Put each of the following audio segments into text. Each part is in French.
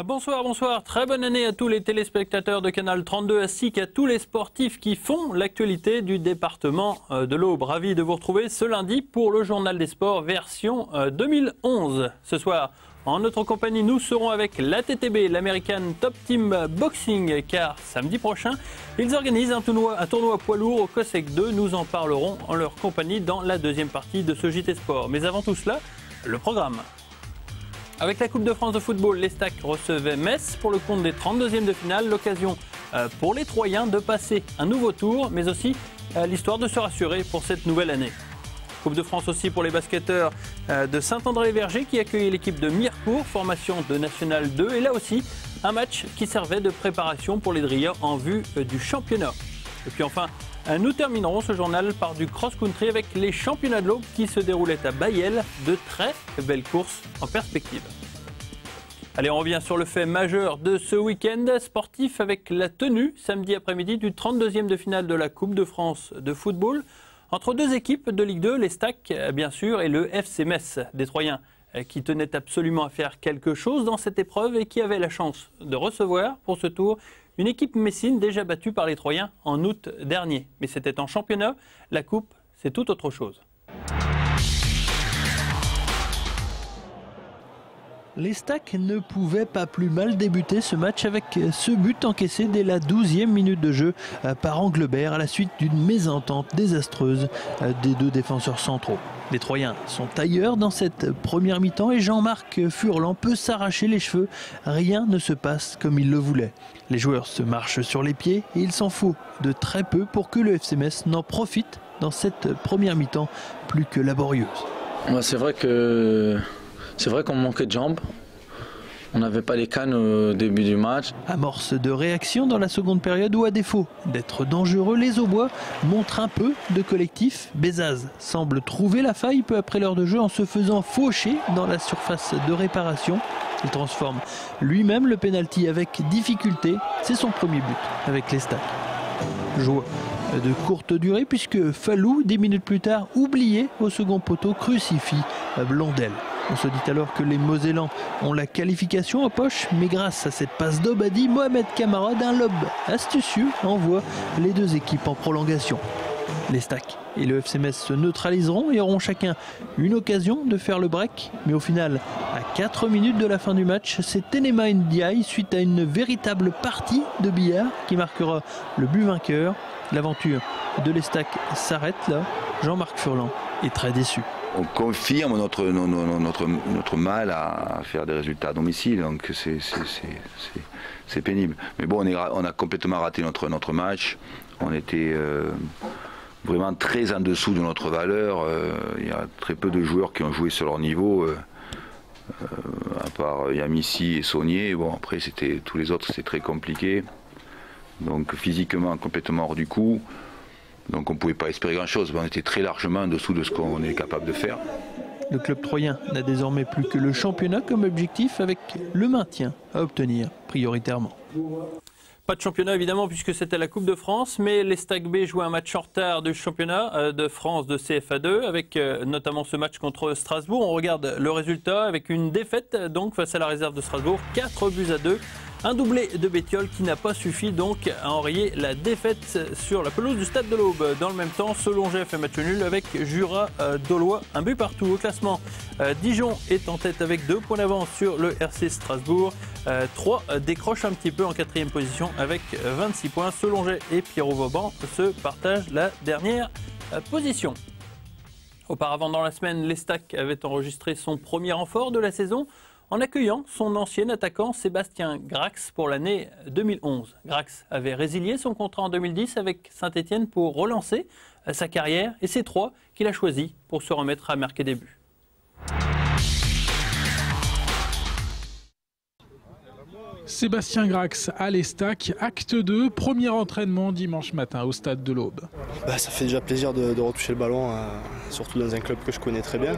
Bonsoir, très bonne année à tous les téléspectateurs de Canal 32 ainsi qu'à tous les sportifs qui font l'actualité du département de l'Aube. Ravi de vous retrouver ce lundi pour le Journal des Sports version 2011. Ce soir, en notre compagnie, nous serons avec l'ATTB, l'American Top Team Boxing, car samedi prochain, ils organisent un tournoi poids lourd au COSEC 2. Nous en parlerons en leur compagnie dans la deuxième partie de ce JT Sport. Mais avant tout cela, le programme. Avec la Coupe de France de football, l'Estac recevait Metz pour le compte des 32e de finale. L'occasion pour les Troyens de passer un nouveau tour, mais aussi l'histoire de se rassurer pour cette nouvelle année. Coupe de France aussi pour les basketteurs de Saint-André-les-Vergers qui accueillent l'équipe de Mirecourt, formation de National 2. Et là aussi, un match qui servait de préparation pour les Drilleurs en vue du championnat. Et puis enfin, nous terminerons ce journal par du cross-country avec les championnats de l'Aube qui se déroulaient à Bailleul. De très belles courses en perspective. Allez, on revient sur le fait majeur de ce week-end sportif avec la tenue samedi après-midi du 32e de finale de la Coupe de France de football entre deux équipes de Ligue 2, l'Estac bien sûr et le FC Metz des Troyens qui tenaient absolument à faire quelque chose dans cette épreuve et qui avaient la chance de recevoir pour ce tour une équipe messine déjà battue par les Troyens en août dernier. Mais c'était en championnat, la coupe, c'est tout autre chose. L'Estac ne pouvait pas plus mal débuter ce match avec ce but encaissé dès la 12e minute de jeu par Anglebert à la suite d'une mésentente désastreuse des deux défenseurs centraux. Les Troyens sont ailleurs dans cette première mi-temps et Jean-Marc Furlan peut s'arracher les cheveux. Rien ne se passe comme il le voulait. Les joueurs se marchent sur les pieds et il s'en faut de très peu pour que le FC Metz n'en profite dans cette première mi-temps plus que laborieuse. C'est vrai qu'on manquait de jambes. On n'avait pas les cannes au début du match. Amorce de réaction dans la seconde période où, à défaut d'être dangereux, les Aubois montrent un peu de collectif. Bézaz semble trouver la faille peu après l'heure de jeu en se faisant faucher dans la surface de réparation. Il transforme lui-même le pénalty avec difficulté. C'est son premier but avec l'Estac. Joie de courte durée puisque Fallou, 10 minutes plus tard, oublié au second poteau, crucifie Blondel. On se dit alors que les Mosellans ont la qualification en poche, mais grâce à cette passe d'Obadi, Mohamed Camara d'un lob astucieux envoie les deux équipes en prolongation. L'Estac et le FC Metz se neutraliseront et auront chacun une occasion de faire le break. Mais au final, à 4 minutes de la fin du match, c'est Enema Ndiaye, suite à une véritable partie de billard, qui marquera le but vainqueur. L'aventure de l'Estac s'arrête là. Jean-Marc Furlan est très déçu. On confirme notre mal à faire des résultats à domicile, donc c'est pénible. Mais bon, on a complètement raté notre match. On était vraiment très en dessous de notre valeur. Il y a très peu de joueurs qui ont joué sur leur niveau, à part Yamissi et Saunier. Bon, après, tous les autres, c'était très compliqué. Donc physiquement, complètement hors du coup. Donc on ne pouvait pas espérer grand-chose, on était très largement en dessous de ce qu'on est capable de faire. Le club troyen n'a désormais plus que le championnat comme objectif avec le maintien à obtenir prioritairement. Pas de championnat évidemment puisque c'était la Coupe de France, mais l'Estac B jouait un match en retard du championnat de France de CFA2 avec notamment ce match contre Strasbourg. On regarde le résultat avec une défaite donc face à la réserve de Strasbourg, 4-2. Un doublé de Bétiol qui n'a pas suffi donc à enrayer la défaite sur la pelouse du Stade de l'Aube. Dans le même temps, Selongey a fait match nul avec Jura Dolois, un but partout. Au classement, Dijon est en tête avec 2 points d'avance sur le RC Strasbourg. 3 décrochent un petit peu en 4e position avec 26 points. Selongey et Pierrot Vauban se partagent la dernière position. Auparavant dans la semaine, l'Estac avait enregistré son premier renfort de la saison en accueillant son ancien attaquant Sébastien Grax pour l'année 2011. Grax avait résilié son contrat en 2010 avec Saint-Etienne pour relancer sa carrière et c'est 3 qu'il a choisi pour se remettre à marquer des buts. Sébastien Grax à l'Estac, acte 2, premier entraînement dimanche matin au Stade de l'Aube. Ça fait déjà plaisir de retoucher le ballon, surtout dans un club que je connais très bien.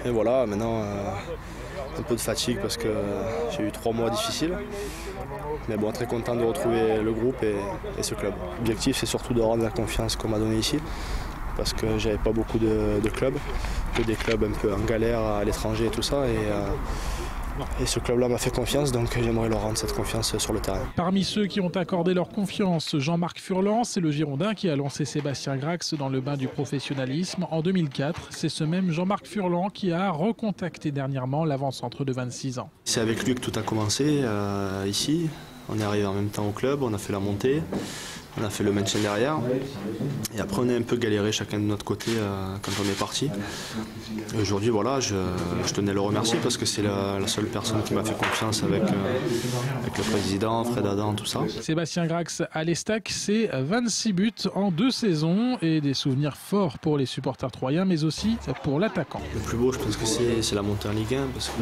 Et voilà, maintenant un peu de fatigue parce que j'ai eu 3 mois difficiles. Mais bon, très content de retrouver le groupe et ce club. L'objectif, c'est surtout de rendre la confiance qu'on m'a donnée ici. Parce que j'avais pas beaucoup de clubs, que des clubs un peu en galère à l'étranger et tout ça. Et ce club-là m'a fait confiance, donc j'aimerais leur rendre cette confiance sur le terrain. Parmi ceux qui ont accordé leur confiance, Jean-Marc Furlan, c'est le Girondin qui a lancé Sébastien Grax dans le bain du professionnalisme en 2004. C'est ce même Jean-Marc Furlan qui a recontacté dernièrement l'avant-centre de 26 ans. C'est avec lui que tout a commencé ici. On est arrivé en même temps au club, on a fait la montée, on a fait le maintien derrière. Et après on a un peu galéré chacun de notre côté quand on est parti. Aujourd'hui voilà, je tenais à le remercier parce que c'est la seule personne qui m'a fait confiance avec le président, Fred Adam, tout ça. Sébastien Grax à l'Estac, c'est 26 buts en 2 saisons et des souvenirs forts pour les supporters troyens mais aussi pour l'attaquant. Le plus beau je pense que c'est la montée en Ligue 1 parce que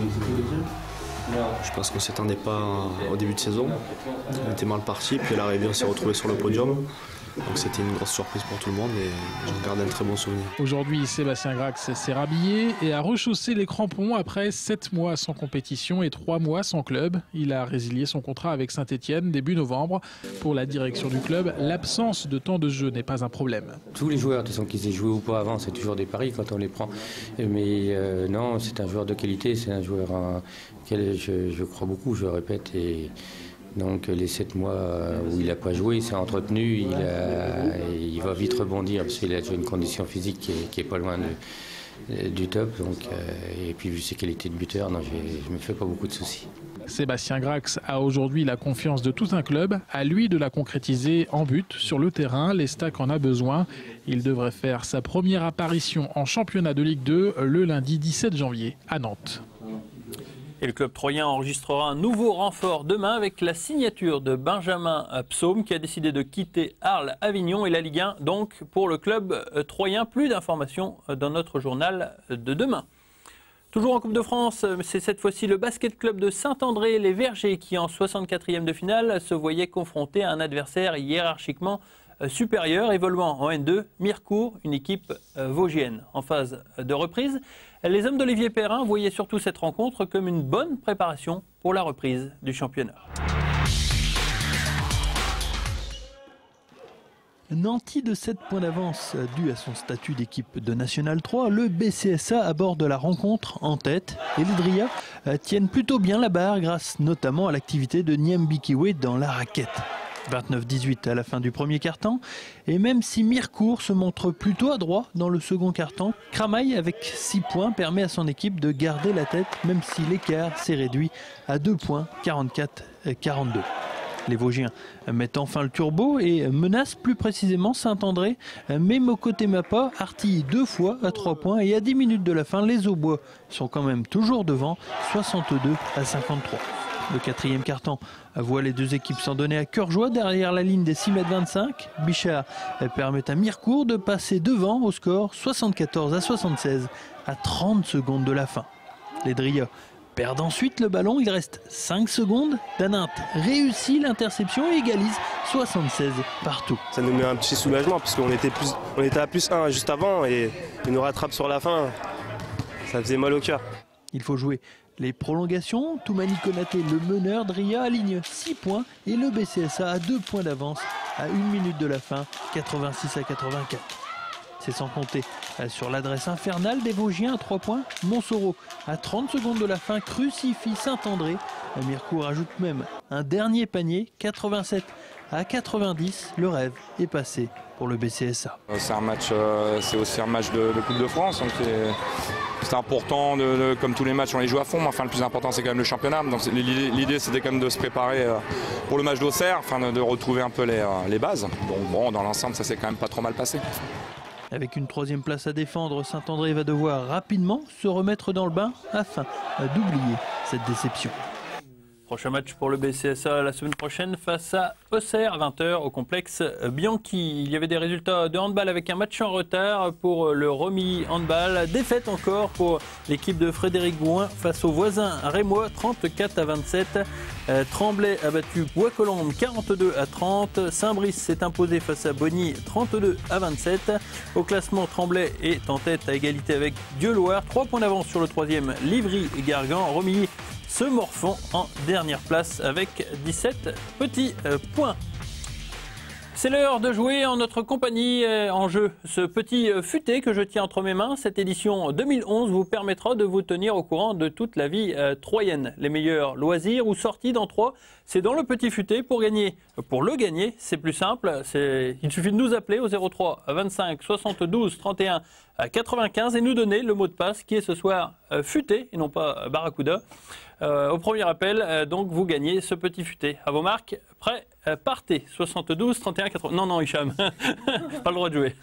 je pense qu'on ne s'attendait pas au début de saison. On était mal parti, puis à l'arrivée on s'est retrouvé sur le podium. Donc c'était une grosse surprise pour tout le monde et j'en garde un très bon souvenir. Aujourd'hui, Sébastien Grax s'est rhabillé et a rechaussé les crampons après 7 mois sans compétition et 3 mois sans club. Il a résilié son contrat avec Saint-Etienne début novembre. Pour la direction du club, l'absence de temps de jeu n'est pas un problème. Tous les joueurs, de toute façon, qu'ils aient joué ou pas avant, c'est toujours des paris quand on les prend. Mais non, c'est un joueur de qualité, c'est un joueur auquel je crois beaucoup, je répète. Et donc les 7 mois où il n'a pas joué, il s'est entretenu, il va vite rebondir parce qu'il a une condition physique qui est pas loin du top. Donc, et puis vu ses qualités de buteur, non, je me fais pas beaucoup de soucis. Sébastien Grax a aujourd'hui la confiance de tout un club. À lui de la concrétiser en but sur le terrain. L'Estac en a besoin. Il devrait faire sa première apparition en championnat de Ligue 2 le lundi 17 janvier à Nantes. Et le club troyen enregistrera un nouveau renfort demain avec la signature de Benjamin Psaume qui a décidé de quitter Arles-Avignon et la Ligue 1. Donc pour le club troyen, plus d'informations dans notre journal de demain. Toujours en Coupe de France, c'est cette fois-ci le basket club de Saint-André, les Vergers, qui en 64e de finale se voyait confronté à un adversaire hiérarchiquement supérieur, évoluant en N2, Mirecourt, une équipe vosgienne. En phase de reprise, les hommes d'Olivier Perrin voyaient surtout cette rencontre comme une bonne préparation pour la reprise du championnat. Nanti de 7 points d'avance dû à son statut d'équipe de National 3, le BCSA aborde la rencontre en tête et les Dria tiennent plutôt bien la barre grâce notamment à l'activité de Niambi Kiwe dans la raquette. 29-18 à la fin du premier quart-temps et même si Mirecourt se montre plutôt adroit dans le second quart-temps, Cramail avec 6 points permet à son équipe de garder la tête même si l'écart s'est réduit à 2 points, 44-42. Les Vosgiens mettent enfin le turbo et menacent plus précisément Saint-André. Mais Moko Temapa artille 2 fois à 3 points et à 10 minutes de la fin, les Aubois sont quand même toujours devant, 62-53. Le quatrième quart-temps voit les deux équipes s'en donner à cœur joie derrière la ligne des 6,25 m. Bichard permet à Mirecourt de passer devant au score 74-76 à 30 secondes de la fin. Les Dria perdent ensuite le ballon, il reste 5 secondes. Danint réussit l'interception et égalise 76 partout. Ça nous met un petit soulagement parce qu'on était à +1 juste avant et il nous rattrape sur la fin. Ça faisait mal au cœur. Il faut jouer les prolongations. Toumani Konaté, le meneur, Dria aligne 6 points et le BCSA a 2 points d'avance à 1 minute de la fin, 86-84. C'est sans compter sur l'adresse infernale des Vosgiens à 3 points. Monsoreau, à 30 secondes de la fin, crucifie Saint-André. Mirecourt ajoute même un dernier panier, 87-90. Le rêve est passé pour le BCSA. C'est aussi un match de Coupe de France. Donc c'est important, comme tous les matchs, on les joue à fond. Mais enfin, le plus important, c'est quand même le championnat. Donc l'idée, c'était quand même de se préparer pour le match d'Auxerre, enfin de retrouver un peu les bases. Donc bon, dans l'ensemble, ça s'est quand même pas trop mal passé. Avec une 3e place à défendre, Saint-André va devoir rapidement se remettre dans le bain afin d'oublier cette déception. Prochain match pour le BCSA la semaine prochaine face à Auxerre, à 20 h au complexe Bianchi. Il y avait des résultats de handball avec un match en retard pour le Romilly Handball. Défaite encore pour l'équipe de Frédéric Gouin face aux voisins rémois, 34-27. Tremblay a battu Bois-Colombes 42-30. Saint-Brice s'est imposé face à Bonny 32-27. Au classement, Tremblay est en tête à égalité avec Dieuloir. 3 points d'avance sur le 3e, Livry-Gargan. Romilly se morfond en dernière place avec 17 petits points. C'est l'heure de jouer en notre compagnie. En jeu, ce petit futé que je tiens entre mes mains. Cette édition 2011 vous permettra de vous tenir au courant de toute la vie troyenne. Les meilleurs loisirs ou sorties dans Troyes, c'est dans le petit futé. Pour le gagner, c'est plus simple. Il suffit de nous appeler au 03 25 72 31 95 et nous donner le mot de passe qui est ce soir futé et non pas barracuda. Au premier appel, donc vous gagnez ce petit futé. À vos marques, prêts, partez. 72 31 80. Non, Hicham, pas le droit de jouer.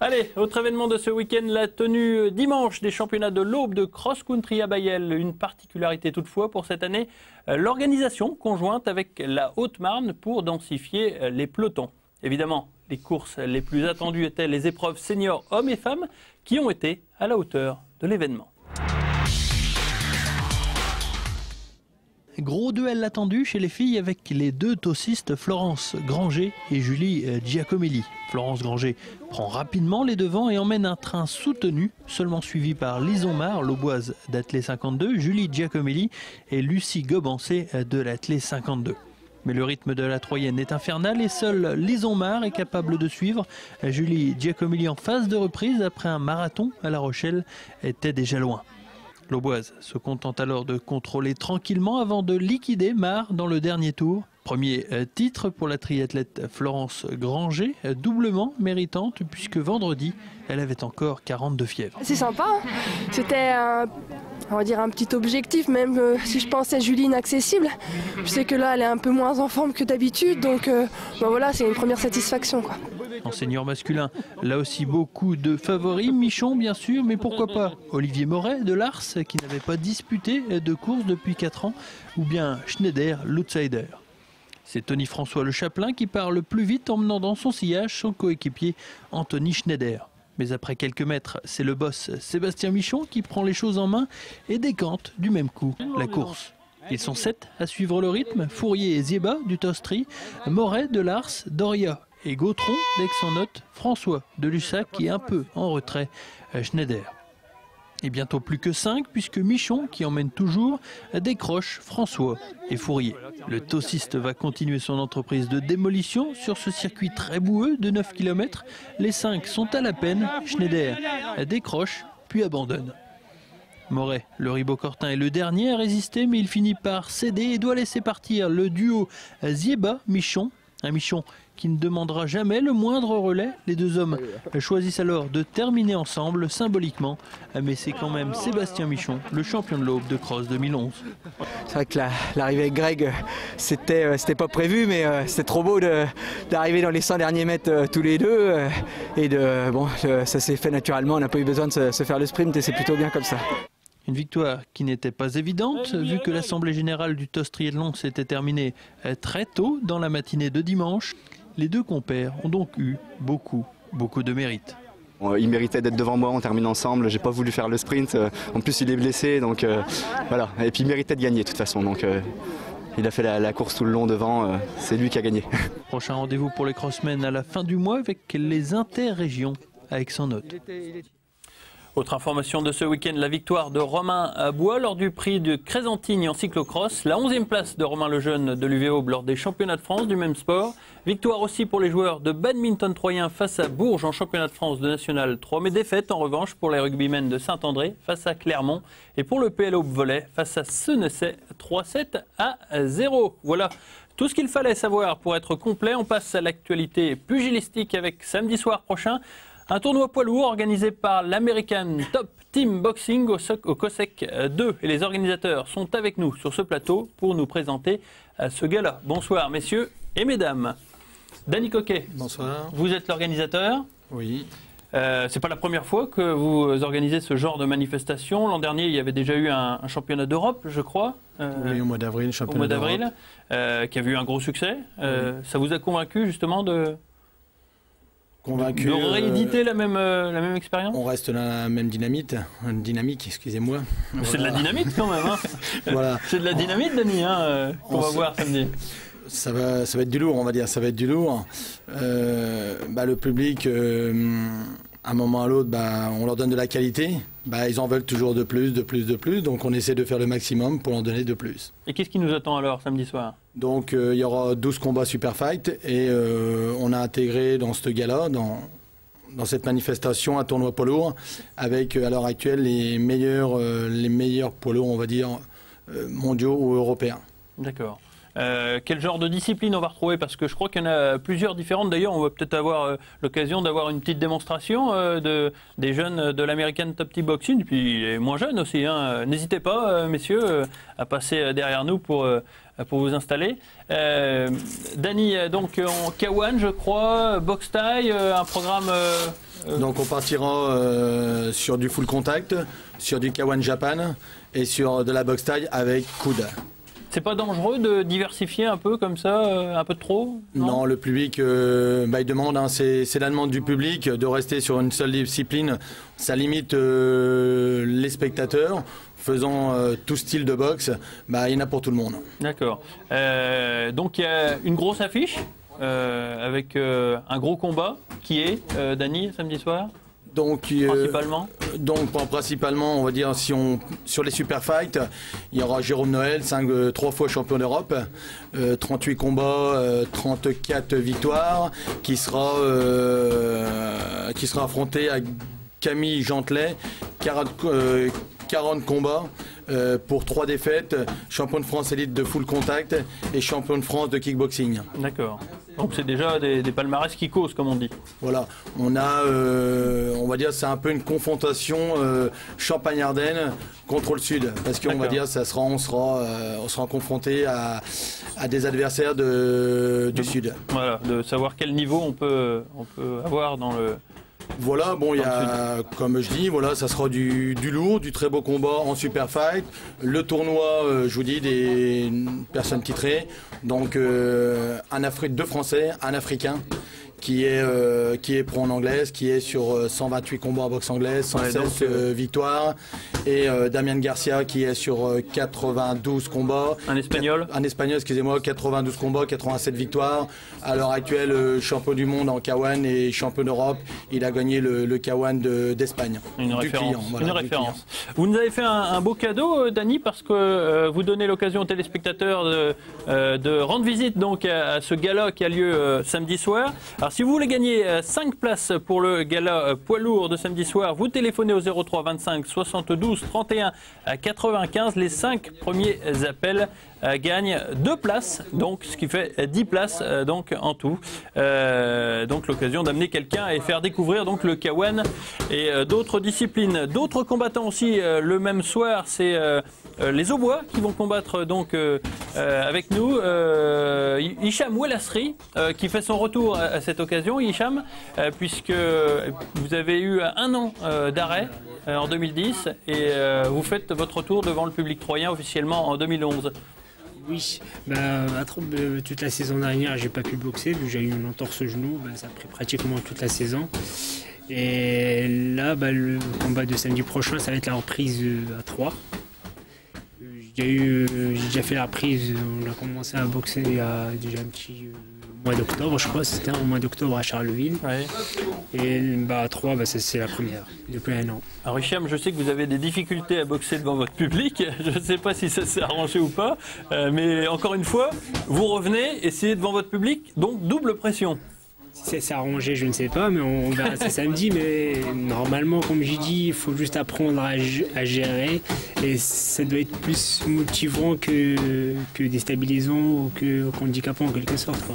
Allez, autre événement de ce week-end, la tenue dimanche des championnats de l'Aube de cross-country à Bailleul. Une particularité toutefois pour cette année, l'organisation conjointe avec la Haute-Marne pour densifier les pelotons. Évidemment, les courses les plus attendues étaient les épreuves seniors hommes et femmes qui ont été à la hauteur de l'événement. Gros duel attendu chez les filles avec les deux tossistes Florence Granger et Julie Giacomelli. Florence Granger prend rapidement les devants et emmène un train soutenu, seulement suivi par Lison Mar, l'Auboise d'Athlée 52, Julie Giacomelli et Lucie Gobancé de l'Athlée 52. Mais le rythme de la Troyenne est infernal et seule Lison Mar est capable de suivre. Julie Giacomelli en phase de reprise après un marathon à La Rochelle était déjà loin. L'Auboise se contente alors de contrôler tranquillement avant de liquider Mar dans le dernier tour. Premier titre pour la triathlète Florence Granger, doublement méritante puisque vendredi, elle avait encore 42 fièvres. C'est sympa, c'était on va dire un petit objectif, même si je pensais Julie inaccessible. Je sais que là, elle est un peu moins en forme que d'habitude, donc voilà, c'est une première satisfaction, quoi. En senior masculin, là aussi beaucoup de favoris. Michon, bien sûr, mais pourquoi pas Olivier Moret de Lars, qui n'avait pas disputé de course depuis 4 ans, ou bien Schneider, l'outsider. C'est Tony François Le Chapelain qui part le plus vite, emmenant dans son sillage son coéquipier Anthony Schneider. Mais après quelques mètres, c'est le boss Sébastien Michon qui prend les choses en main et décante du même coup la course. Ils sont 7 à suivre le rythme, Fourier et Zieba du Tostri, Moret de Lars, Doria et Gautron d'Aix-en-Note, François de Lussac qui est un peu en retrait, Schneider. Et bientôt plus que 5 puisque Michon, qui emmène toujours, décroche François et Fourier. Le tossiste va continuer son entreprise de démolition sur ce circuit très boueux de 9 km. Les 5 sont à la peine, Schneider décroche puis abandonne. Moret, le ribocortin, est le dernier à résister mais il finit par céder et doit laisser partir le duo Zieba-Michon. Un Michon qui ne demandera jamais le moindre relais. Les deux hommes choisissent alors de terminer ensemble symboliquement. Mais c'est quand même Sébastien Michon, le champion de l'Aube de cross 2011. C'est vrai que l'arrivée avec Greg, c'était pas prévu, mais c'était trop beau d'arriver dans les 100 derniers mètres tous les deux. Ça s'est fait naturellement, on n'a pas eu besoin de se faire le sprint et c'est plutôt bien comme ça. Une victoire qui n'était pas évidente, vu que l'Assemblée Générale du TOS Triathlon s'était terminée très tôt dans la matinée de dimanche. Les deux compères ont donc eu beaucoup de mérite. Il méritait d'être devant moi, on termine ensemble, j'ai pas voulu faire le sprint, en plus il est blessé, donc voilà. Et puis il méritait de gagner de toute façon, donc il a fait la course tout le long devant, c'est lui qui a gagné. Prochain rendez-vous pour les crossmen à la fin du mois avec les interrégions à Aix-en-Note. Autre information de ce week-end, la victoire de Romain Bois lors du prix de Crésantigne en cyclocross. La 11e place de Romain Lejeune de l'UVO lors des championnats de France du même sport. Victoire aussi pour les joueurs de badminton troyen face à Bourges en championnat de France de National 3. Mais défaite en revanche pour les rugbymen de Saint-André face à Clermont. Et pour le PLO volley face à Senecey 3-7 à 0. Voilà tout ce qu'il fallait savoir pour être complet. On passe à l'actualité pugilistique avec samedi soir prochain. Un tournoi poids lourd organisé par l'American Top Team Boxing au COSEC 2. Et les organisateurs sont avec nous sur ce plateau pour nous présenter ce gala. Bonsoir messieurs et mesdames. Danny Coquet. Bonsoir. Vous êtes l'organisateur. Oui. C'est pas la première fois que vous organisez ce genre de manifestation. L'an dernier, il y avait déjà eu un championnat d'Europe, je crois. Oui, au mois d'avril, championnat d'Europe. Qui avait eu un gros succès. Oui. Ça vous a convaincu justement de rééditer la même expérience? On reste dans la même dynamique, excusez-moi. C'est de la dynamite quand même. Hein. Voilà. C'est de la dynamite, Dany, qu'on va voir samedi. Ça va être du lourd, on va dire. Ça va être du lourd. Le public, à un moment à l'autre, on leur donne de la qualité. Ils en veulent toujours de plus. Donc on essaie de faire le maximum pour leur donner de plus. Et qu'est-ce qui nous attend alors samedi soir? Donc il y aura 12 combats super fight et on a intégré dans ce gala, dans cette manifestation, un tournoi poids lourd avec à l'heure actuelle les meilleurs poids lourds, on va dire, mondiaux ou européens. D'accord. Quel genre de discipline on va retrouver? Parce que je crois qu'il y en a plusieurs différentes. D'ailleurs, on va peut-être avoir l'occasion d'avoir une petite démonstration des jeunes de l'American Top Team Boxing, puis les moins jeunes aussi. Hein. N'hésitez pas, messieurs, à passer derrière nous pour vous installer. Dany, donc en K1, je crois, boxe taille, un programme... Donc on partira sur du full contact, sur du K1 Japan et sur de la boxe taille avec coude. C'est pas dangereux de diversifier un peu comme ça, un peu de trop? Non, le public, il demande, hein, c'est la demande du public de rester sur une seule discipline. Ça limite les spectateurs. Faisant tout style de boxe, il y en a pour tout le monde. D'accord. Donc il y a une grosse affiche avec un gros combat qui est, Dany, samedi soir? Principalement principalement, on va dire, sur les super fights, il y aura Jérôme Noël, 3 fois champion d'Europe, 38 combats, 34 victoires, qui sera affronté à Camille Gentelet, 40 combats pour 3 défaites, champion de France élite de full contact et champion de France de kickboxing. D'accord. Donc c'est déjà des palmarès qui causent, comme on dit. Voilà, on va dire c'est un peu une confrontation Champagne-Ardenne contre le Sud, parce qu'on va dire on sera confronté à des adversaires du Sud. Voilà, de savoir quel niveau on peut avoir dans le... Voilà, bon, il y a, comme je dis, voilà, ça sera du lourd, du très beau combat en super fight. Le tournoi, je vous dis, des personnes titrées. Donc, deux Français, un Africain qui est pro en anglaise, qui est sur 128 combats en boxe anglaise, 116 victoires. Et Damien Garcia qui est sur 92 combats. Un Espagnol excusez-moi, 92 combats, 87 victoires. À l'heure actuelle, champion du monde en K1 et champion d'Europe. Il a gagné le K1 d'Espagne. Une référence. Vous nous avez fait un beau cadeau, Dany, parce que vous donnez l'occasion aux téléspectateurs de rendre visite donc, à ce gala qui a lieu samedi soir. Alors si vous voulez gagner 5 places pour le gala poids lourd de samedi soir, vous téléphonez au 03 25 72 31 95. Les 5 premiers appels gagnent 2 places, donc ce qui fait 10 places donc en tout. Donc l'occasion d'amener quelqu'un et faire découvrir donc le K1 et d'autres disciplines. D'autres combattants aussi le même soir, c'est les Aubois qui vont combattre donc avec nous. Hicham Ouelassri qui fait son retour à cette occasion, Hicham, puisque vous avez eu 1 an d'arrêt en 2010 et vous faites votre retour devant le public troyen officiellement en 2011. Oui, toute la saison dernière, j'ai pas pu boxer, vu que j'ai eu une entorse au genou, ça a pris pratiquement toute la saison. Et là, le combat de samedi prochain, ça va être la reprise à 3. J'ai déjà fait la reprise, on a commencé à boxer il y a déjà un petit mois d'octobre, je crois, c'était au mois d'octobre à Charleville. Ouais. Et à 3, c'est la première, depuis 1 an. Alors Hicham, je sais que vous avez des difficultés à boxer devant votre public, je ne sais pas si ça s'est arrangé ou pas, mais encore une fois, vous revenez, essayez devant votre public, donc double pression. Si c'est arrangé, je ne sais pas, mais on verra ça samedi. Mais normalement, comme j'ai dit, il faut juste apprendre à gérer. Et ça doit être plus motivant que déstabilisant ou que handicapant en quelque sorte, quoi.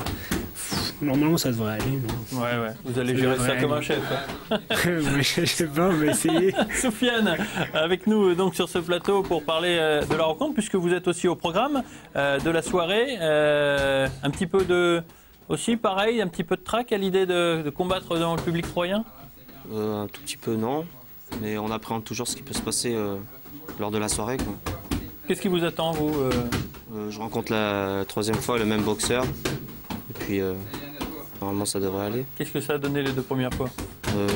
Normalement, ça devrait aller. Mais... Ouais. Vous allez gérer ça comme un chef. Hein. Je sais pas, on va essayer. Sofiane, avec nous donc sur ce plateau pour parler de la rencontre, puisque vous êtes aussi au programme de la soirée. Un petit peu de... Aussi, pareil, un petit peu de trac à l'idée de combattre dans le public troyen? Un tout petit peu, non. Mais on appréhende toujours ce qui peut se passer lors de la soirée, quoi. Qu'est-ce qui vous attend, vous Je rencontre la 3e fois le même boxeur. Et puis, normalement, ça devrait aller. Qu'est-ce que ça a donné les 2 premières fois?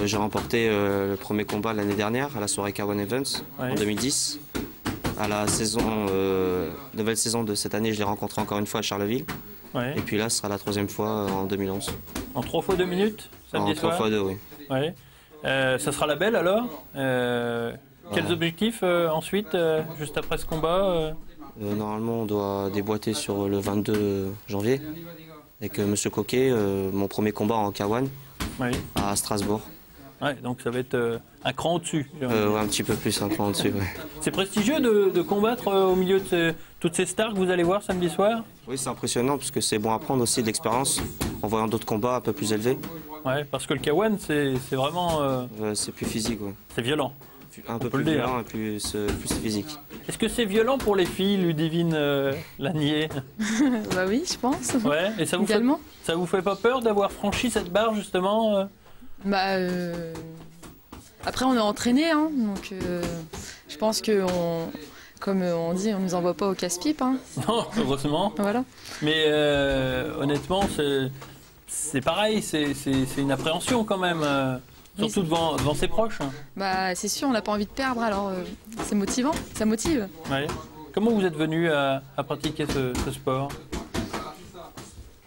J'ai remporté le premier combat l'année dernière, à la soirée K1 Events, en 2010. À la nouvelle saison de cette année, je l'ai rencontré encore une fois à Charleville. Ouais. Et puis là, ce sera la 3e fois en 2011. En 3 fois 2 minutes samedi soir? En 3 fois 2, oui. Ouais. Ça sera la belle alors Quels objectifs ensuite, juste après ce combat Normalement, on doit déboîter sur le 22 janvier avec Monsieur Coquet, mon premier combat en K1 à Strasbourg. Ouais, donc ça va être un cran au-dessus. Ouais, un petit peu plus un cran au-dessus. Ouais. C'est prestigieux de combattre au milieu de toutes ces stars que vous allez voir samedi soir? Oui, c'est impressionnant parce que c'est bon à prendre aussi de l'expérience en voyant d'autres combats un peu plus élevés. Ouais, parce que le K1, c'est vraiment... c'est plus physique. Ouais. C'est violent. Un peu plus violent et plus physique. Est-ce que c'est violent pour les filles, Ludivine Lanier? Bah oui, je pense. Ouais, et ça vous fait pas peur d'avoir franchi cette barre justement Bah, après on est entraîné, hein, donc je pense que comme on dit, on nous envoie pas au casse-pipe. Hein. Non, heureusement. Voilà. Mais honnêtement, c'est pareil, c'est une appréhension quand même, surtout devant ses proches. Bah c'est sûr, on n'a pas envie de perdre, alors c'est motivant, ça motive. Ouais. Comment vous êtes venu à pratiquer ce sport?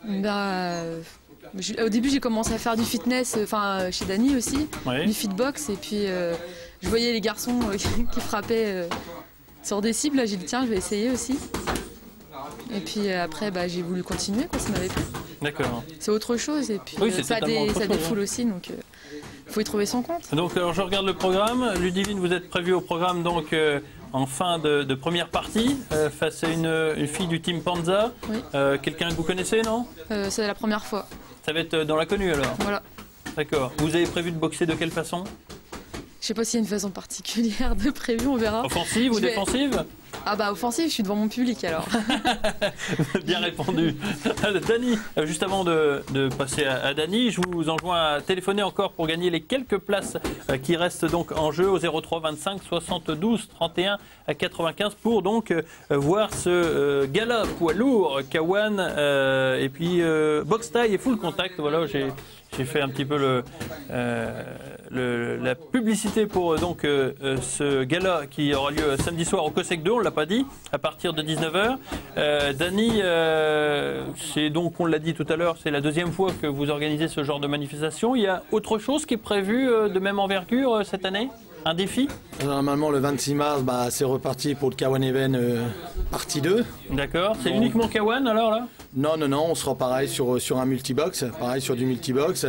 Bah, au début, j'ai commencé à faire du fitness, chez Dany aussi, du fitbox, et puis je voyais les garçons qui frappaient sur des cibles. Là, j'ai dit tiens, je vais essayer aussi. Et puis après, j'ai voulu continuer, quoi, ça m'avait plu. D'accord. C'est autre chose, et puis ça défoule aussi, donc il faut y trouver son compte. Donc, alors, je regarde le programme. Ludivine, vous êtes prévue au programme donc en fin de première partie face à une fille du team Panza. Oui. Quelqu'un que vous connaissez, non? C'est la première fois. Ça va être dans l'inconnu alors? Voilà. D'accord. Vous avez prévu de boxer de quelle façon? Je sais pas s'il y a une façon particulière de prévu, on verra. Offensive ou défensive? Ah bah offensive, je suis devant mon public alors. Bien répondu. Dany, juste avant de passer à Dany, je vous enjoins à téléphoner encore pour gagner les quelques places qui restent donc en jeu au 03 25 72 31 95 pour donc voir ce gala poids lourd K1 et puis boxe taille et full contact. Voilà, j'ai fait un petit peu la publicité pour donc ce gala qui aura lieu samedi soir au COSEC 2, on ne l'a pas dit, à partir de 19h. Dany, c'est donc, on l'a dit tout à l'heure, c'est la deuxième fois que vous organisez ce genre de manifestation. Il y a autre chose qui est prévu de même envergure cette année? Un défi? Normalement, le 26 mars, c'est reparti pour le K1 Event partie 2. D'accord. C'est uniquement K1 alors là? Non, on sera pareil sur un multibox, pareil sur du multibox,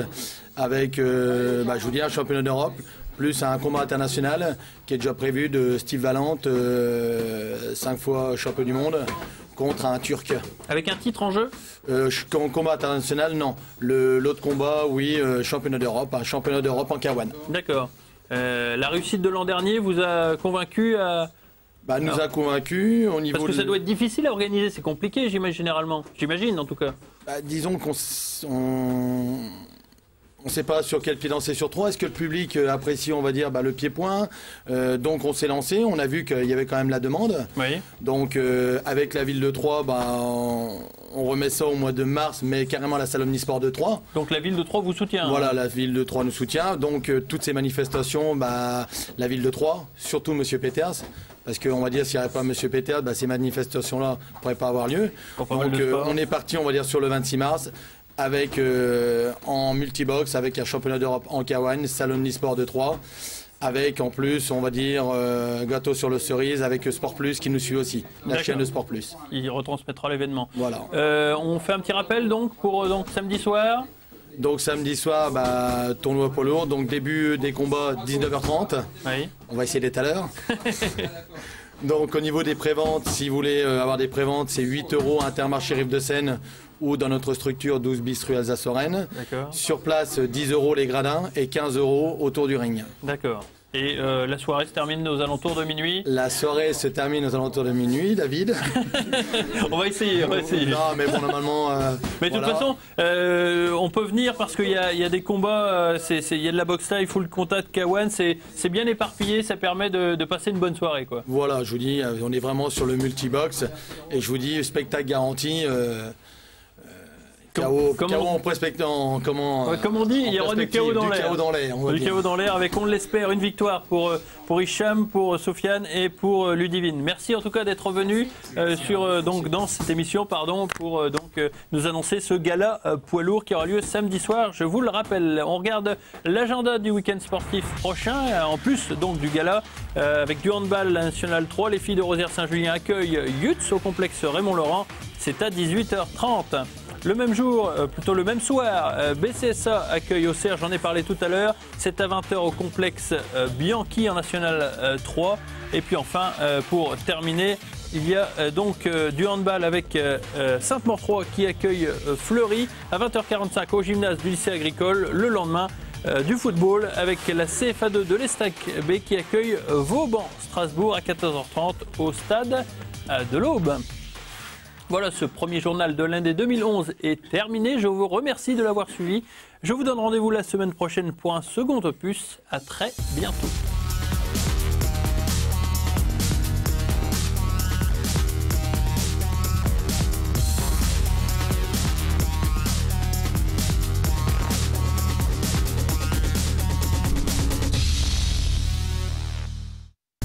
avec, je vous dis, un championnat d'Europe, plus un combat international qui est déjà prévu de Steve Valente, 5 fois champion du monde, contre un Turc. Avec un titre en jeu? Combat international, non. L'autre combat, oui, championnat d'Europe, un championnat d'Europe en K1. D'accord. La réussite de l'an dernier vous a convaincu à... nous a convaincus au niveau... Parce que ça doit être difficile à organiser, c'est compliqué généralement. J'imagine en tout cas. Disons qu'on ne sait pas sur quel pied danser sur 3. Est-ce que le public apprécie, on va dire, le pied-point? Donc on s'est lancé, on a vu qu'il y avait quand même la demande. Oui. Donc avec la ville de Troyes, on remet ça au mois de mars, mais carrément la salle Omnisport de Troyes. Donc la ville de Troyes vous soutient? Voilà, la ville de Troyes nous soutient. Donc toutes ces manifestations, la ville de Troyes, surtout M. Peters, parce qu'on va dire s'il n'y avait pas M. Peters, ces manifestations-là ne pourraient pas avoir lieu. Donc on est parti, on va dire, sur le 26 mars. Avec en multibox, avec un championnat d'Europe en K1, salle Omnisport de Troyes, avec en plus, on va dire, gâteau sur le cerise, avec Sport Plus qui nous suit aussi, la chaîne de Sport Plus. Il retransmettra l'événement. Voilà. On fait un petit rappel donc pour samedi soir. Donc samedi soir, tournoi poids lourd, donc début des combats 19h30. Oui. On va essayer d'être à l'heure. Donc au niveau des préventes, si vous voulez avoir des préventes, c'est 8 € Intermarché Rive de Seine ou dans notre structure 12 bis rue Alsace-Lorraine. D'accord. Sur place, 10 € les gradins et 15 € autour du ring. D'accord. Et la soirée se termine aux alentours de minuit? La soirée se termine aux alentours de minuit, David. On va essayer. Non, mais bon, normalement... mais de toute façon, on peut venir parce qu'il y a des combats, il y a de la boxe taille, full contact, K1, c'est bien éparpillé, ça permet de passer une bonne soirée, quoi. Voilà, je vous dis, on est vraiment sur le multibox, et je vous dis, spectacle garanti. Chaos en prospectant, comme on dit, il y aura du chaos dans l'air. Du chaos dans l'air avec, on l'espère, une victoire pour Hicham, pour Sofiane et pour Ludivine. Merci en tout cas d'être venu dans cette émission pour nous annoncer ce gala poids lourd qui aura lieu samedi soir. Je vous le rappelle, on regarde l'agenda du week-end sportif prochain, en plus donc du gala avec du handball national 3. Les filles de Rosières-Saint-Julien accueillent Yutz au complexe Raymond-Laurent. C'est à 18h30. Le même jour, plutôt le même soir, BCSA accueille Auxerre, j'en ai parlé tout à l'heure. C'est à 20h au complexe Bianchi en National 3. Et puis enfin, pour terminer, il y a donc du handball avec Sainte-Maure 3 qui accueille Fleury à 20h45 au gymnase du lycée agricole. Le lendemain, du football avec la CFA2 de l'Estac B qui accueille Vauban-Strasbourg à 14h30 au stade de l'Aube. Voilà, ce premier journal de l'Indé 2011 est terminé. Je vous remercie de l'avoir suivi. Je vous donne rendez-vous la semaine prochaine pour un second opus. À très bientôt.